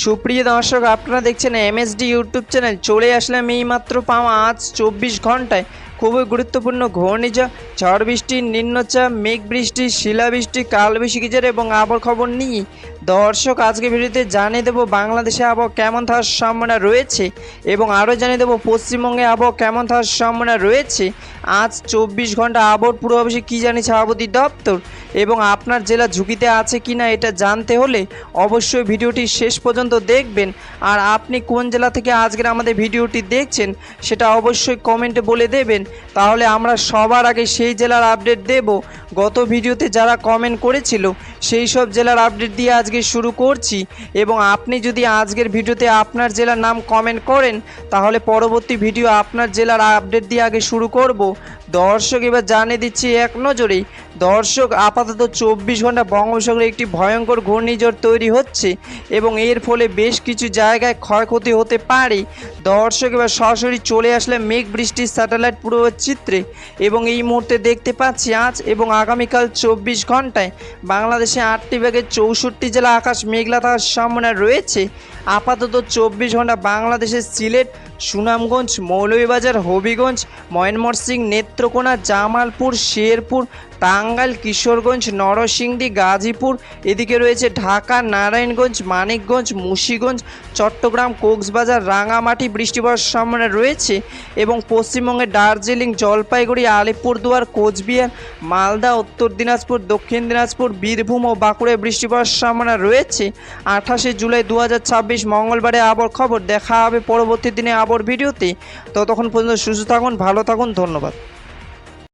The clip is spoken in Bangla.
সুপ্রিয় দর্শক, আপনারা দেখছেন এমএসডি ইউটিউব চ্যানেল। চলে আসলাম এইমাত্র পাওয়া আজ 24 ঘন্টায় খুবই গুরুত্বপূর্ণ ঘূর্ণিঝড়, ঝড় বৃষ্টি, নিম্নচাপ, মেঘ বৃষ্টি, শিলাবৃষ্টি, কালবৈশাখী ঝড় এবং আবহাওয়ার খবর নিয়ে দর্শক আজকে ভিডিওতে জানিয়ে দেবো বাংলাদেশে আবহাওয়া কেমন থাকার সম্ভাবনা রয়েছে এবং আরও জানিয়ে দেবো পশ্চিমবঙ্গে আবহাওয়া কেমন থাকার সম্ভাবনা রয়েছে। আজ 24 ঘন্টা আবহাওয়ার পূর্বাভাসে কী জানিয়েছে আবহাওয়া দপ্তর এবং আপনার জেলা ঝুঁকিতে আছে কি না এটা জানতে হলে অবশ্যই ভিডিওটি শেষ পর্যন্ত দেখবেন। আর আপনি কোন জেলা থেকে আজকের আমাদের ভিডিওটি দেখছেন সেটা অবশ্যই কমেন্টে বলে দেবেন, তাহলে আমরা সবার আগে সেই জেলার আপডেট দেব। গত ভিডিওতে যারা কমেন্ট করেছিল সেই সব জেলার আপডেট দিয়ে আজকে শুরু করছি এবং আপনি যদি আজকের ভিডিওতে আপনার জেলার নাম কমেন্ট করেন তাহলে পরবর্তী ভিডিও আপনার জেলার আপডেট দিয়ে আগে শুরু করব। দর্শক এবার জানিয়ে দিচ্ছি এক নজরেই। দর্শক আপাতত 24 ঘন্টা বঙ্গোপসাগরে একটি ভয়ঙ্কর ঘূর্ণিঝড় তৈরি হচ্ছে এবং এর ফলে বেশ কিছু জায়গায় ক্ষয়ক্ষতি হতে পারে। দর্শক এবার সরাসরি চলে আসলে মেঘ বৃষ্টির স্যাটেলাইট পূর্বাভাস চিত্রে এবং এই মুহূর্তে দেখতে পাচ্ছি আজ এবং আগামীকাল 24 ঘন্টায় বাংলাদেশে 8টি বিভাগের 64 জেলা আকাশ মেঘলা থাকার সম্ভাবনা রয়েছে। আপাতত 24 ঘন্টা বাংলাদেশের সিলেট, সুনামগঞ্জ, মৌলভীবাজার, হবিগঞ্জ, ময়মনসিংহ, নেত্রকোনা, জামালপুর, শেরপুর, টাঙ্গাইল, কিশোরগঞ্জ, নরসিংদী, গাজীপুর, এদিকে রয়েছে ঢাকা, নারায়ণগঞ্জ, মানিকগঞ্জ, মুন্সিগঞ্জ, চট্টগ্রাম, কক্সবাজার, রাঙামাটি বৃষ্টি পড়ার সম্ভাবনা রয়েছে এবং পশ্চিমবঙ্গের দার্জিলিং, জলপাইগুড়ি, আলিপুরদুয়ার, কোচবিহার, মালদা, উত্তর দিনাজপুর, দক্ষিণ দিনাজপুর, বীরভূম ও বাঁকুড়ায় বৃষ্টি পড়ার সম্ভাবনা রয়েছে। 28শে জুলাই 2026 মঙ্গলবারে আবহাওয়ার খবর দেখা হবে পরবর্তী দিনে আবহাওয়ার ভিডিওতে। ততক্ষণ পর্যন্ত সুস্থ থাকুন, ভালো থাকুন, ধন্যবাদ।